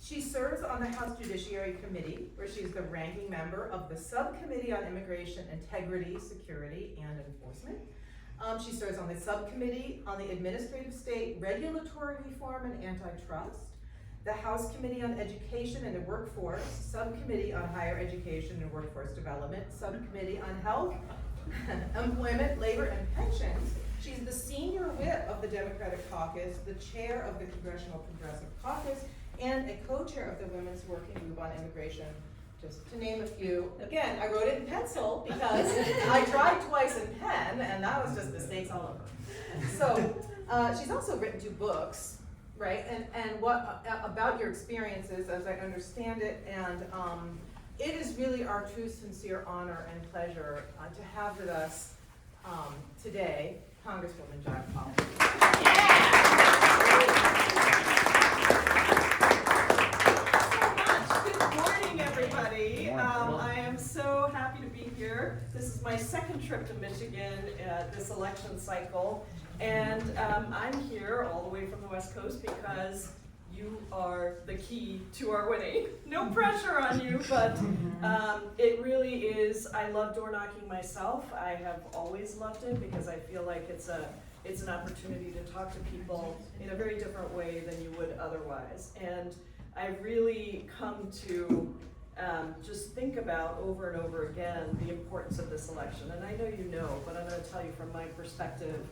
She serves on the House Judiciary Committee, where she's the ranking member of the Subcommittee on Immigration Integrity, Security, and Enforcement. She serves on the Subcommittee on the Administrative State, Regulatory Reform, and Antitrust, the House Committee on Education and the Workforce, Subcommittee on Higher Education and Workforce Development, Subcommittee on Health, Employment, Labor, and Pensions. She's the senior whip of the Democratic Caucus, the chair of the Congressional Progressive Caucus, and a co-chair of the Women's Working Group on Immigration, just to name a few. Again, I wrote it in pencil because I tried twice in pen, and that was just mistakes all over. So she's also written 2 books, right? And what about your experiences, as I understand it, and it is really our true, sincere honor and pleasure to have with us today Congresswoman Jayapal. Yeah! Everybody. I am so happy to be here. This is my second trip to Michigan this election cycle, and I'm here all the way from the West Coast because you are the key to our winning. No pressure on you, but it really is. I love door knocking myself. I have always loved it because I feel like it's an opportunity to talk to people in a very different way than you would otherwise. And I really come to just think about over and over again the importance of this election. And I know you know, but I'm going to tell you from my perspective.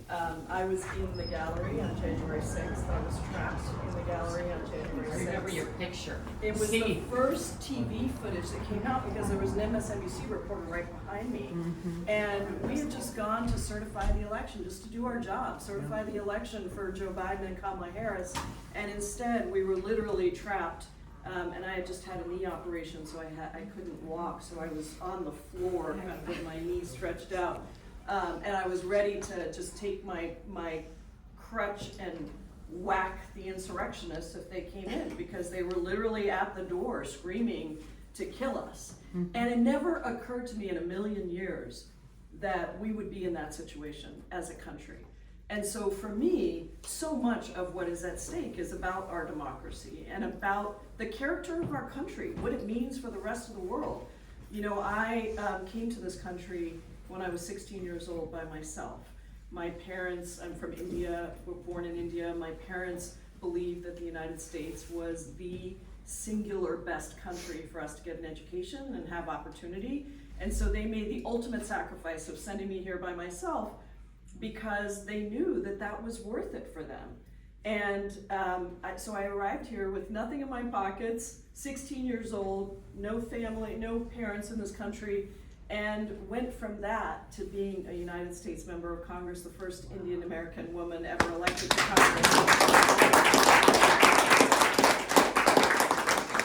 I was in the gallery on January 6th. I was trapped in the gallery on January 6th. I remember your picture. It was the first TV footage that came out because there was an MSNBC reporter right behind me. And we had just gone to certify the election, just to do our job, certify the election for Joe Biden and Kamala Harris. And instead, we were literally trapped. And I had just had a knee operation, so I couldn't walk. So I was on the floor kind of with my knee stretched out. And I was ready to just take my crutch and whack the insurrectionists if they came in, because they were literally at the door screaming to kill us. And it never occurred to me in a million years that we would be in that situation as a country. And so for me, so much of what is at stake is about our democracy and about the character of our country, what it means for the rest of the world. You know, I came to this country when I was 16 years old by myself. My parents, I'm from India, were born in India. My parents believed that the United States was the singular best country for us to get an education and have opportunity. And so they made the ultimate sacrifice of sending me here by myself because they knew that that was worth it for them. And so I arrived here with nothing in my pockets, 16 years old, no family, no parents in this country, and went from that to being a United States member of Congress, the first Indian American woman ever elected to Congress.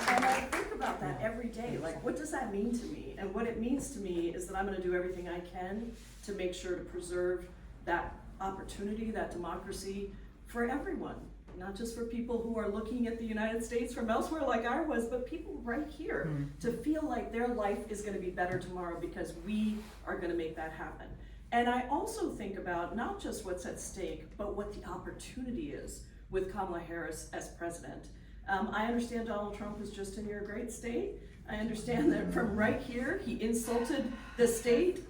And I think about that every day, like, what does that mean to me? And what it means to me is that I'm gonna do everything I can to make sure to preserve that opportunity, that democracy for everyone, not just for people who are looking at the United States from elsewhere like I was, but people right here to feel like their life is going to be better tomorrow because we are going to make that happen. And I also think about not just what's at stake, but what the opportunity is with Kamala Harris as president. I understand Donald Trump is just in your great state. I understand that from right here, he insulted the state,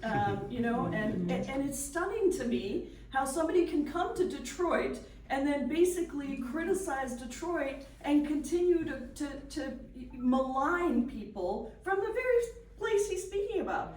you know, and it's stunning to me how somebody can come to Detroit and then basically criticize Detroit and continue to malign people from the very place he's speaking about.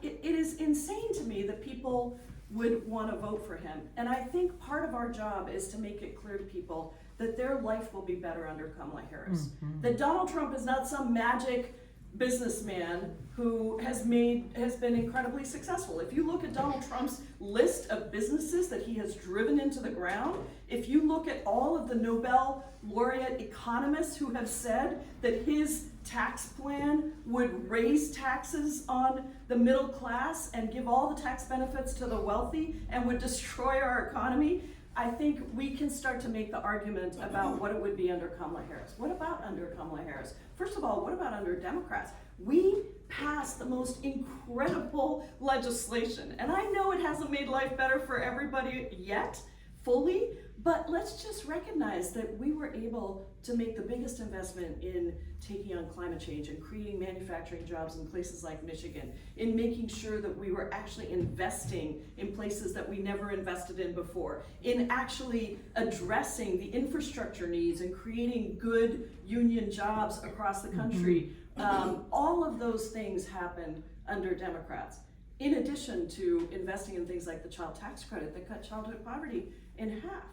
It is insane to me that people would want to vote for him. And I think part of our job is to make it clear to people that their life will be better under Kamala Harris. That Donald Trump is not some magic businessman who has been incredibly successful. If you look at Donald Trump's list of businesses that he has driven into the ground, if you look at all of the Nobel laureate economists who have said that his tax plan would raise taxes on the middle class and give all the tax benefits to the wealthy and would destroy our economy, I think we can start to make the argument about what it would be under Kamala Harris. What about under Kamala Harris? First of all, what about under Democrats? We passed the most incredible legislation, and I know it hasn't made life better for everybody yet, fully, but let's just recognize that we were able to make the biggest investment in taking on climate change and creating manufacturing jobs in places like Michigan, in making sure that we were actually investing in places that we never invested in before, in actually addressing the infrastructure needs and creating good union jobs across the country. All of those things happened under Democrats. In addition to investing in things like the child tax credit that cut childhood poverty in half.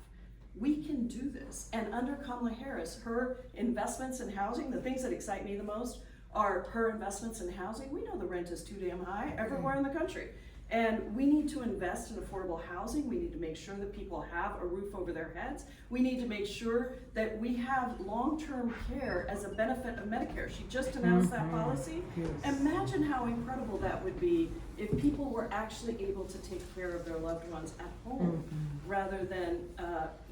We can do this. And under Kamala Harris, her investments in housing, the things that excite me the most are her investments in housing. We know the rent is too damn high everywhere in the country. And we need to invest in affordable housing. We need to make sure that people have a roof over their heads. We need to make sure that we have long-term care as a benefit of Medicare. She just announced that policy. Yes. Imagine how incredible that would be if people were actually able to take care of their loved ones at home rather than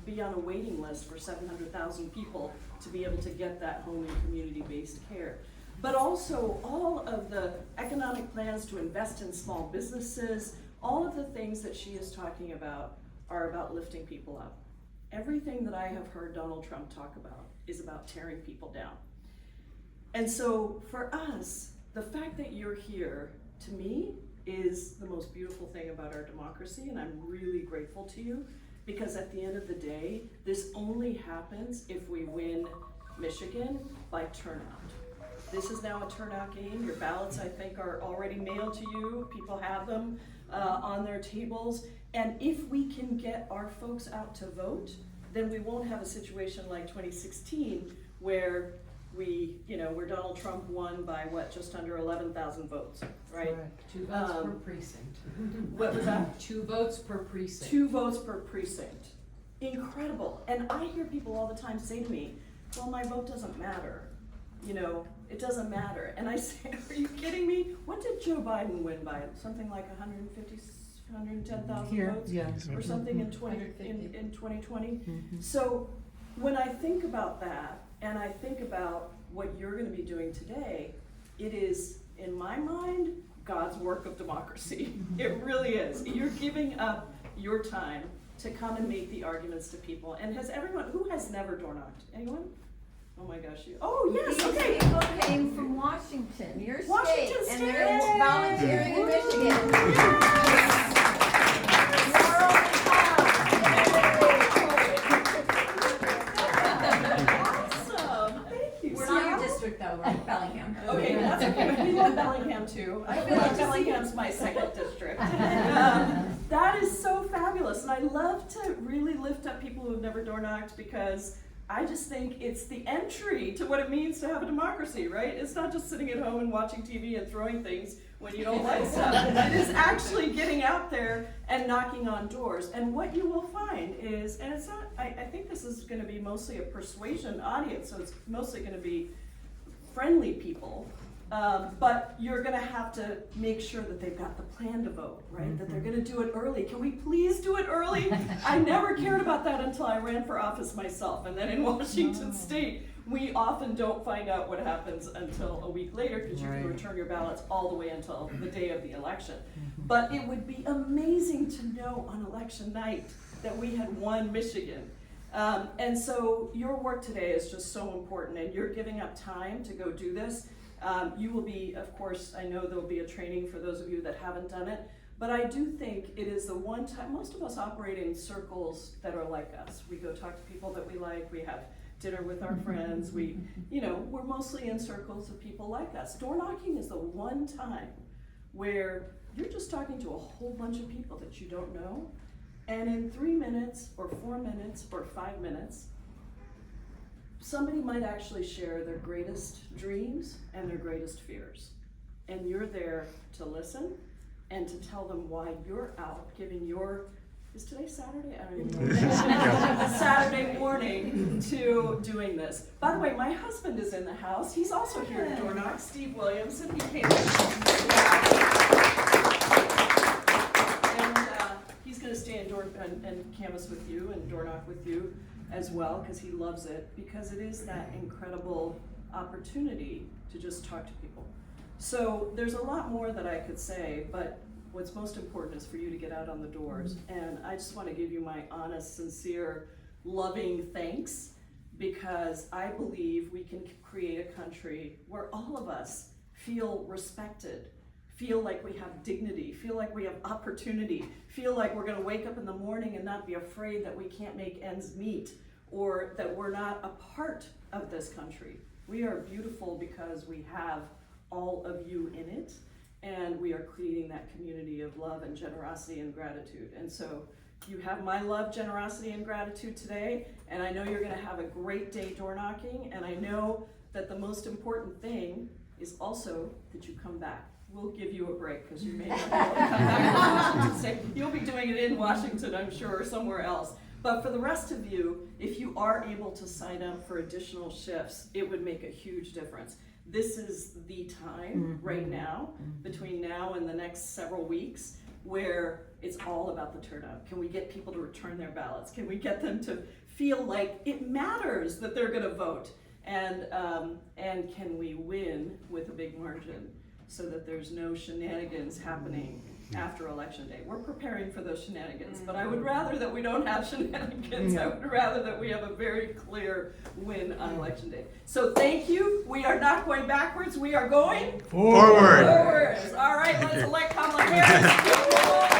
be on a waiting list for 700,000 people to be able to get that home and community-based care. But also all of the economic plans to invest in small businesses, all of the things that she is talking about are about lifting people up. Everything that I have heard Donald Trump talk about is about tearing people down. And so for us, the fact that you're here, to me, is the most beautiful thing about our democracy, and I'm really grateful to you, because at the end of the day, this only happens if we win Michigan by turnout. This is now a turnout game. Your ballots, I think, are already mailed to you. People have them on their tables. And if we can get our folks out to vote, then we won't have a situation like 2016 where where Donald Trump won by just under 11,000 votes, right? Correct. 2 votes per precinct. What was that? 2 votes per precinct. 2 votes per precinct. Incredible. And I hear people all the time say to me, well, my vote doesn't matter. It doesn't matter. And I say, are you kidding me? What did Joe Biden win by? Something like 110,000 votes? Yes. Or something in 2020? So when I think about that, and I think about what you're going to be doing today, it is, in my mind, God's work of democracy. It really is. You're giving up your time to come and make the arguments to people. And who has never door knocked? Anyone? Oh my gosh, yes, These okay. people came from Washington, your Washington state, State. and they're volunteering in Michigan. Awesome, thank you. We're not your district though, we're in Bellingham. Okay, that's okay, we love Bellingham too. I feel like Bellingham's my second district. That is so fabulous, and I love to really lift up people who have never door knocked, because I just think it's the entry to what it means to have a democracy, right? It's not just sitting at home and watching TV and throwing things when you don't like stuff. It is actually getting out there and knocking on doors. And what you will find is, and it's not, I think this is gonna be mostly a persuasion audience, so it's mostly gonna be friendly people. But you're gonna have to make sure that they've got the plan to vote, right? That they're gonna do it early. Can we please do it early? I never cared about that until I ran for office myself. And then in Washington State, we often don't find out what happens until a week later, because you can return your ballots all the way until the day of the election. But it would be amazing to know on election night that we had won Michigan. And so your work today is just so important, and you're giving up time to go do this. You will be, of course, I know there'll be a training for those of you that haven't done it, but I do think it is the one time, most of us operate in circles that are like us. We go talk to people that we like, we have dinner with our friends, we're mostly in circles of people like us. Door knocking is the one time where you're just talking to a whole bunch of people that you don't know, and in 3 minutes, or 4 minutes, or 5 minutes, somebody might actually share their greatest dreams and their greatest fears. And you're there to listen and to tell them why you're out giving is today Saturday? I don't even know. Saturday morning to doing this. By the way, my husband is in the house. He's also here at Door Knock, Steve Williamson. He came in. And he's gonna stay and canvass with you and door knock with you as well, because he loves it, because it is that incredible opportunity to just talk to people. So there's a lot more that I could say, but what's most important is for you to get out on the doors. And I just want to give you my honest, sincere, loving thanks, because I believe we can create a country where all of us feel respected, feel like we have dignity, feel like we have opportunity, feel like we're going to wake up in the morning and not be afraid that we can't make ends meet, or that we're not a part of this country. We are beautiful because we have all of you in it, and we are creating that community of love and generosity and gratitude. And so you have my love, generosity, and gratitude today, and I know you're gonna have a great day door knocking, and I know that the most important thing is also that you come back. We'll give you a break, because you may not be able to come back to Washington State. You'll be doing it in Washington, I'm sure, or somewhere else. But for the rest of you, if you are able to sign up for additional shifts, it would make a huge difference. This is the time right now, between now and the next several weeks, where it's all about the turnout. Can we get people to return their ballots? Can we get them to feel like it matters that they're gonna vote? And can we win with a big margin so that there's no shenanigans happening after Election Day? We're preparing for those shenanigans, but I would rather that we don't have shenanigans. I would rather that we have a very clear win on Election Day. So thank you. We are not going backwards. We are going Forward. forwards. All right, let's elect Kamala Harris.